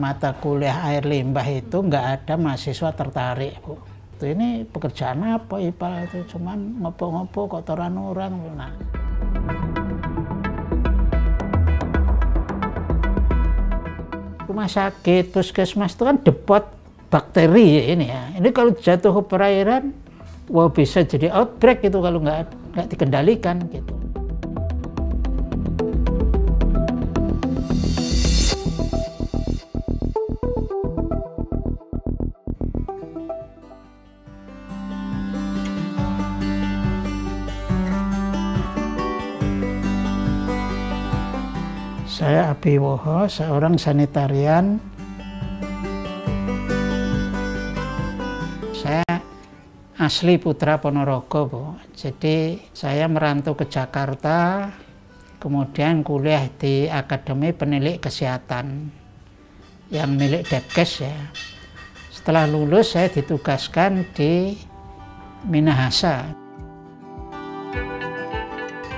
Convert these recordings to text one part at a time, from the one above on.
mata kuliah air limbah itu nggak ada mahasiswa tertarik, Bu. Ini pekerjaan apa IPAL itu, cuman ngopo-ngopo kotoran orang. Nah. Rumah sakit, puskesmas itu kan depot bakteri ini ya. Ini kalau jatuh ke perairan, wah bisa jadi outbreak itu kalau nggak dikendalikan gitu. Saya Abiwoho, seorang sanitarian. Saya asli Putra Ponorogo, Bu. Jadi saya merantau ke Jakarta, kemudian kuliah di Akademi Penilik Kesehatan yang milik Depkes ya. Setelah lulus saya ditugaskan di Minahasa.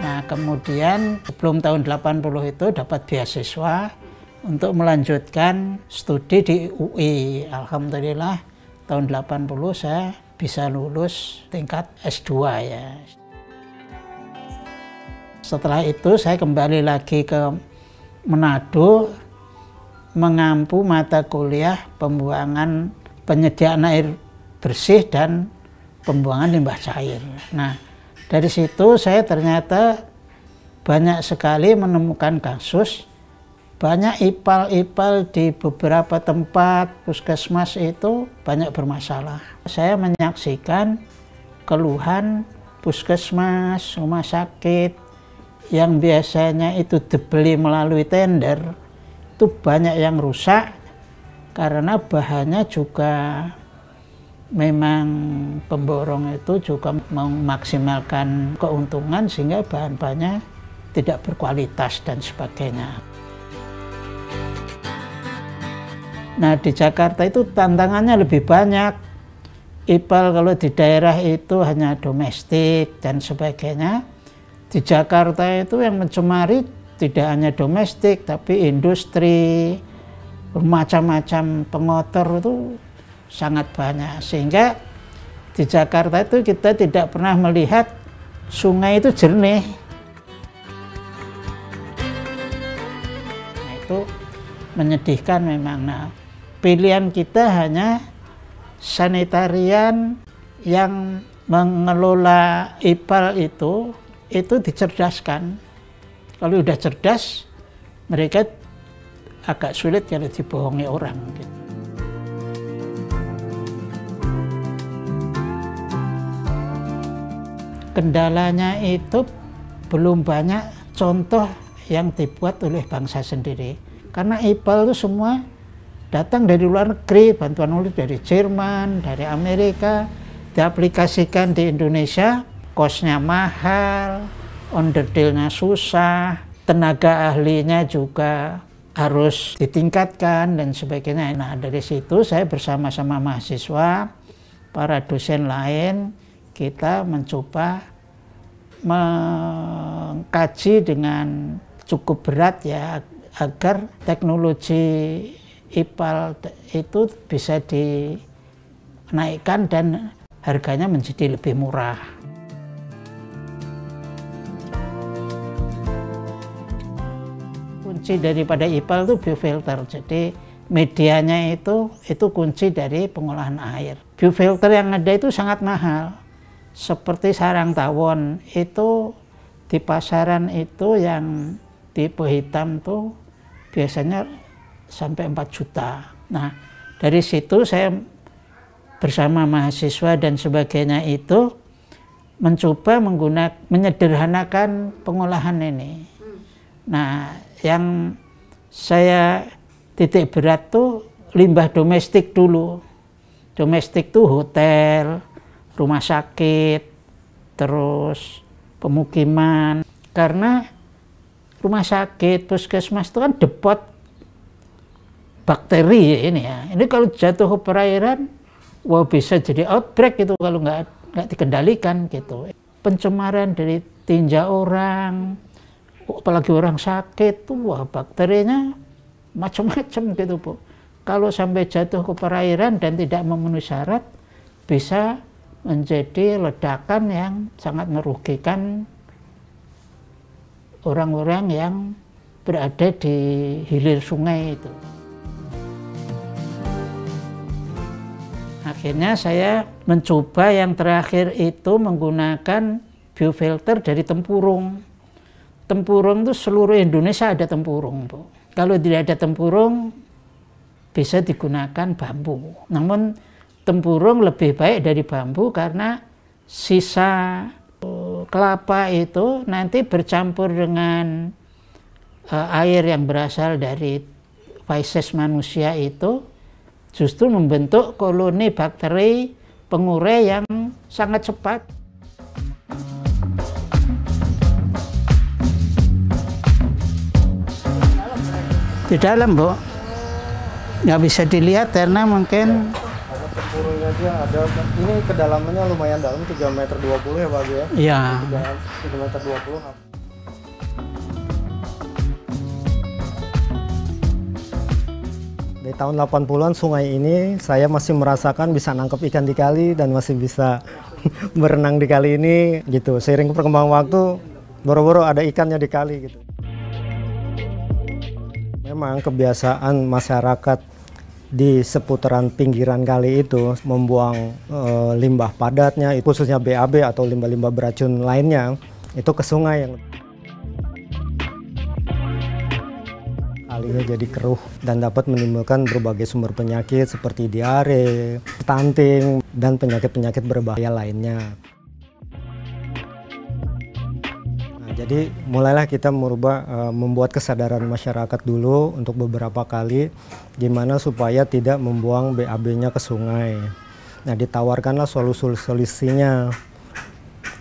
Nah, kemudian sebelum tahun 80 itu dapat beasiswa untuk melanjutkan studi di UI. Alhamdulillah tahun 80 saya bisa lulus tingkat S2 ya. Setelah itu saya kembali lagi ke Manado mengampu mata kuliah pembuangan penyediaan air bersih dan pembuangan limbah cair. Nah, dari situ saya ternyata banyak sekali menemukan kasus, banyak IPAL di beberapa tempat puskesmas itu banyak bermasalah. Saya menyaksikan keluhan puskesmas, rumah sakit yang biasanya itu dibeli melalui tender, itu banyak yang rusak karena bahannya juga memang pemborong itu juga memaksimalkan keuntungan sehingga bahan-bahannya tidak berkualitas dan sebagainya. Nah, di Jakarta itu tantangannya lebih banyak. IPAL kalau di daerah itu hanya domestik dan sebagainya. Di Jakarta itu yang mencemari tidak hanya domestik tapi industri, macam-macam pengotor itu sangat banyak, sehingga di Jakarta itu kita tidak pernah melihat sungai itu jernih. Nah, itu menyedihkan memang. Nah, pilihan kita hanya sanitarian yang mengelola IPAL itu dicerdaskan. Kalau udah cerdas, mereka agak sulit kalau dibohongi orang gitu. Kendalanya itu belum banyak contoh yang dibuat oleh bangsa sendiri. Karena IPAL itu semua datang dari luar negeri, bantuan oleh dari Jerman, dari Amerika, diaplikasikan di Indonesia, kosnya mahal, onderdilnya susah, tenaga ahlinya juga harus ditingkatkan dan sebagainya. Nah, dari situ saya bersama-sama mahasiswa, para dosen lain, kita mencoba mengkaji dengan cukup berat ya agar teknologi IPAL itu bisa dinaikkan dan harganya menjadi lebih murah. Kunci daripada IPAL itu biofilter, jadi medianya itu kunci dari pengolahan air. Biofilter yang ada itu sangat mahal. Seperti sarang tawon itu di pasaran itu yang tipe hitam tuh biasanya sampai 4 juta. Nah, dari situ saya bersama mahasiswa dan sebagainya itu mencoba menyederhanakan pengolahan ini. Nah, yang saya titik berat tuh limbah domestik dulu. Domestik tuh hotel, rumah sakit, terus pemukiman. Karena rumah sakit, puskesmas itu kan depot bakteri ini ya. Ini kalau jatuh ke perairan, wah bisa jadi outbreak itu kalau nggak dikendalikan gitu. Pencemaran dari tinja orang, apalagi orang sakit tuh, wah bakterinya macam-macam gitu, Bu. kalau sampai jatuh ke perairan dan tidak memenuhi syarat, bisa menjadi ledakan yang sangat merugikan orang-orang yang berada di hilir sungai itu. Akhirnya saya mencoba yang terakhir itu menggunakan biofilter dari tempurung. Tempurung itu seluruh Indonesia ada tempurung, Bu. Kalau tidak ada tempurung, bisa digunakan bambu. Namun tempurung lebih baik dari bambu karena sisa kelapa itu nanti bercampur dengan air yang berasal dari feses manusia itu justru membentuk koloni bakteri pengurai yang sangat cepat. Di dalam, Bu, nggak bisa dilihat karena mungkin tempurungnya aja ada. Ini kedalamannya lumayan dalam, 3,20 meter ya Pak ya? Iya. 3,20 meter. Di tahun 80-an sungai ini saya masih merasakan bisa nangkep ikan di kali dan masih bisa berenang di kali ini gitu. Seiring perkembangan waktu, boro-boro ada ikannya di kali gitu. Memang kebiasaan masyarakat di seputaran pinggiran kali itu membuang limbah padatnya, khususnya BAB atau limbah-limbah beracun lainnya, itu ke sungai yang kalinya jadi keruh dan dapat menimbulkan berbagai sumber penyakit seperti diare, stunting, dan penyakit-penyakit berbahaya lainnya. Jadi mulailah kita membuat kesadaran masyarakat dulu untuk beberapa kali gimana supaya tidak membuang BAB-nya ke sungai. Nah, ditawarkanlah solusinya.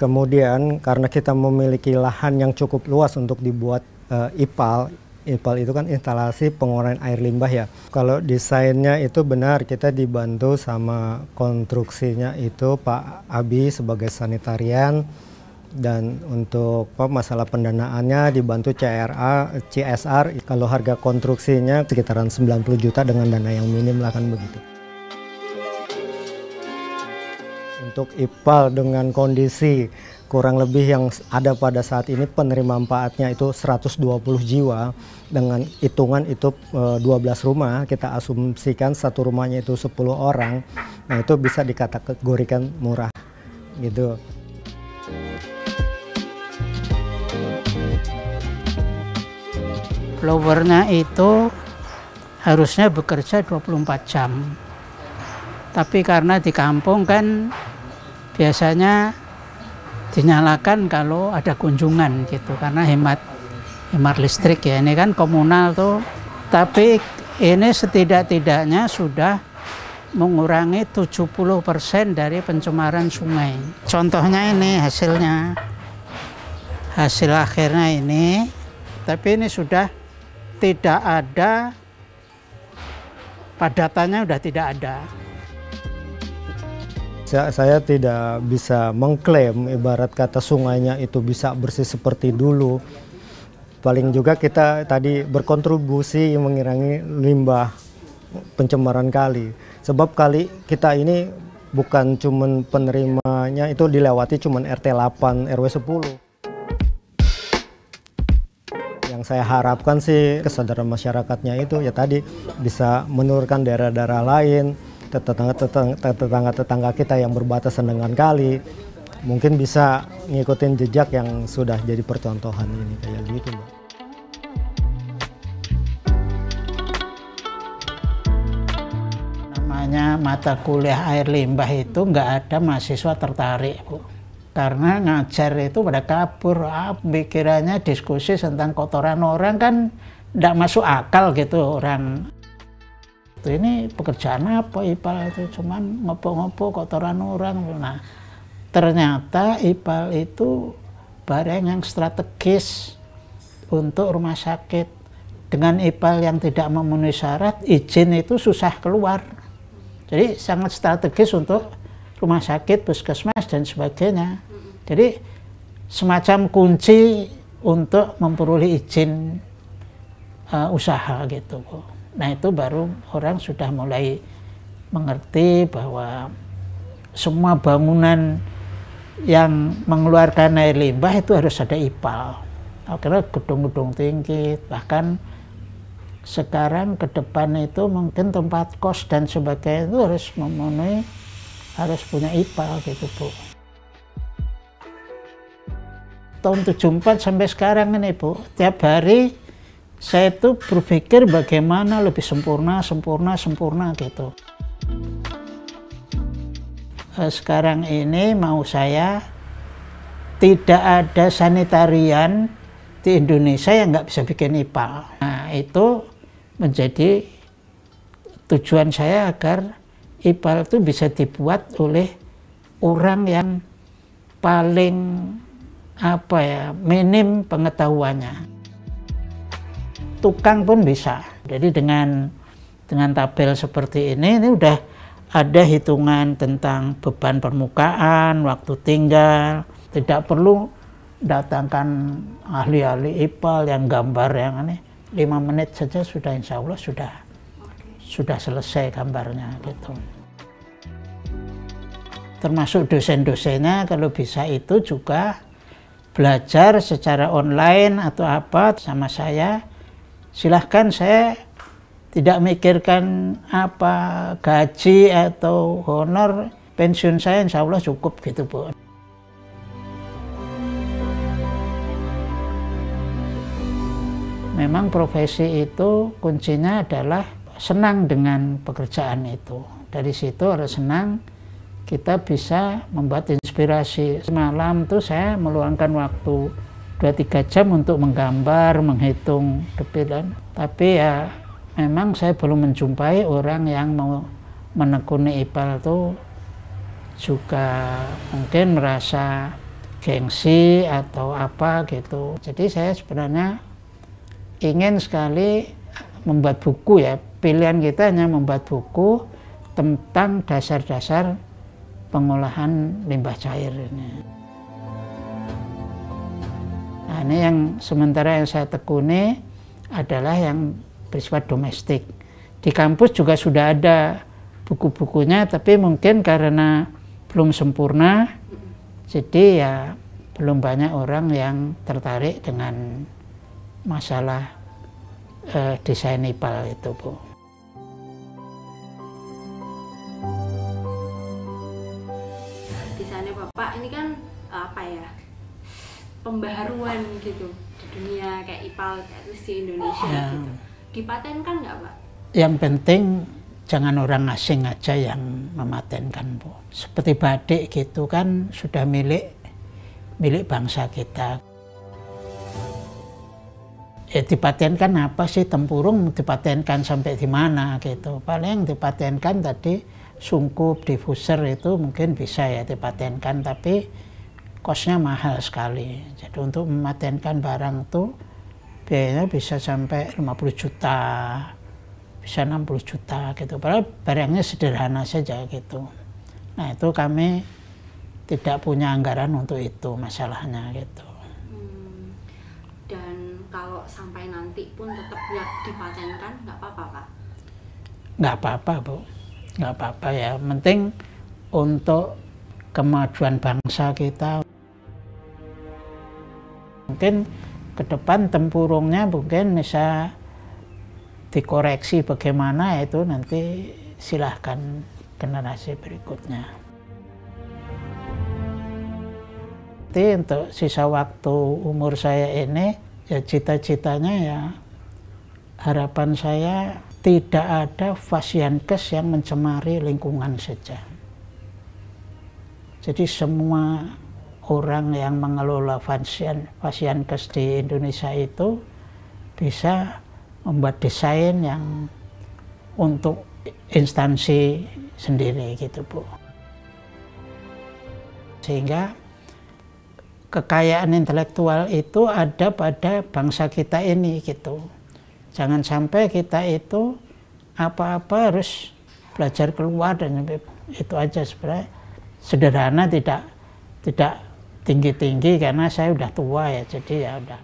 Kemudian karena kita memiliki lahan yang cukup luas untuk dibuat IPAL. IPAL itu kan instalasi penguraian air limbah ya. Kalau desainnya itu benar, kita dibantu sama konstruksinya itu Pak Abi sebagai sanitarian. Dan untuk masalah pendanaannya dibantu CSR, kalau harga konstruksinya sekitaran 90 juta dengan dana yang minim lah kan begitu. Untuk IPAL dengan kondisi kurang lebih yang ada pada saat ini penerima manfaatnya itu 120 jiwa dengan hitungan itu 12 rumah, kita asumsikan satu rumahnya itu 10 orang, nah itu bisa dikategorikan murah gitu. Blowernya itu harusnya bekerja 24 jam. Tapi karena di kampung kan biasanya dinyalakan kalau ada kunjungan gitu, karena hemat listrik ya, ini kan komunal tuh. Tapi ini setidak-tidaknya sudah mengurangi 70% dari pencemaran sungai. Contohnya ini hasilnya, hasil akhirnya ini, tapi ini sudah tidak ada, padatannya udah tidak ada. Saya tidak bisa mengklaim ibarat kata sungainya itu bisa bersih seperti dulu. Paling juga kita tadi berkontribusi mengurangi limbah pencemaran kali. Sebab kali kita ini bukan cuman penerimanya itu dilewati cuman RT 8 RW 10. Yang saya harapkan sih kesadaran masyarakatnya itu ya tadi bisa menurunkan daerah-daerah lain, tetangga-tetangga kita yang berbatasan dengan kali, mungkin bisa ngikutin jejak yang sudah jadi percontohan ini kayak gitu, Mbak. Namanya mata kuliah air limbah itu nggak ada mahasiswa tertarik, Bu. Karena ngajar itu pada kabur, pikirannya diskusi tentang kotoran orang kan tidak masuk akal gitu orang. Ini pekerjaan apa IPAL itu, cuman ngopo-ngopo kotoran orang. Nah, ternyata IPAL itu barang yang strategis untuk rumah sakit. Dengan IPAL yang tidak memenuhi syarat, izin itu susah keluar. Jadi sangat strategis untuk rumah sakit, puskesmas, dan sebagainya. Jadi semacam kunci untuk memperoleh izin usaha gitu. Nah itu baru orang sudah mulai mengerti bahwa semua bangunan yang mengeluarkan air limbah itu harus ada IPAL. Akhirnya gedung-gedung tinggi, bahkan sekarang ke depan itu mungkin tempat kos dan sebagainya itu harus memenuhi, harus punya IPAL gitu Bu. Tahun 74 sampai sekarang ini Bu, tiap hari saya itu berpikir bagaimana lebih sempurna gitu. Sekarang ini mau saya tidak ada sanitarian di Indonesia yang nggak bisa bikin IPAL. Nah itu menjadi tujuan saya agar IPAL itu bisa dibuat oleh orang yang paling minim pengetahuannya. Tukang pun bisa. Jadi dengan tabel seperti ini udah ada hitungan tentang beban permukaan, waktu tinggal. Tidak perlu datangkan ahli-ahli IPAL yang gambar yang aneh. 5 menit saja sudah, insya Allah sudah selesai gambarnya gitu. Termasuk dosen-dosennya kalau bisa itu juga belajar secara online atau apa sama saya. Silahkan, saya tidak mikirkan apa gaji atau honor, pensiun saya insya Allah cukup gitu Bu. Memang profesi itu kuncinya adalah senang dengan pekerjaan itu. Dari situ harus senang, kita bisa membuat inspirasi. Semalam tuh saya meluangkan waktu 2-3 jam untuk menggambar, menghitung detil. Tapi ya memang saya belum menjumpai orang yang mau menekuni IPAL itu juga mungkin merasa gengsi atau apa gitu. Jadi saya sebenarnya ingin sekali membuat buku ya. Pilihan kita hanya membuat buku tentang dasar-dasar pengolahan limbah cair ini. Nah, ini yang sementara yang saya tekuni adalah yang bersifat domestik. Di kampus juga sudah ada buku-bukunya, tapi mungkin karena belum sempurna, jadi ya belum banyak orang yang tertarik dengan masalah desain IPAL itu Bu. Desainnya Bapak ini kan apa ya? Pembaharuan gitu di dunia kayak IPAL terus di Indonesia ya. Gitu. Dipatenkan nggak Pak? Yang penting jangan orang asing aja yang mematenkan Bu. Seperti batik gitu kan sudah milik bangsa kita. Ya dipatenkan apa sih, tempurung dipatenkan sampai di mana gitu. Paling dipatenkan tadi sungkup, diffuser itu mungkin bisa ya dipatenkan, tapi kosnya mahal sekali. Jadi untuk mematenkan barang itu biayanya bisa sampai 50 juta, bisa 60 juta gitu. Padahal barangnya sederhana saja gitu. Nah itu kami tidak punya anggaran untuk itu masalahnya gitu. Dan kalau sampai nanti pun tetap nggak dipatenkan, nggak apa-apa Pak? Nggak apa-apa Bu, nggak apa-apa ya. Penting untuk kemajuan bangsa kita. Mungkin ke depan tempurungnya mungkin bisa dikoreksi bagaimana, itu nanti silahkan generasi berikutnya. Jadi untuk sisa waktu umur saya ini ya cita-citanya ya harapan saya tidak ada Fasiankes yang mencemari lingkungan saja. Jadi semua orang yang mengelola Fasiankes di Indonesia itu bisa membuat desain yang untuk instansi sendiri gitu Bu. Sehingga kekayaan intelektual itu ada pada bangsa kita ini gitu. Jangan sampai kita itu apa-apa harus belajar keluar dan itu aja sebenarnya. Sederhana, tidak tinggi-tinggi karena saya udah tua ya, jadi ya udah.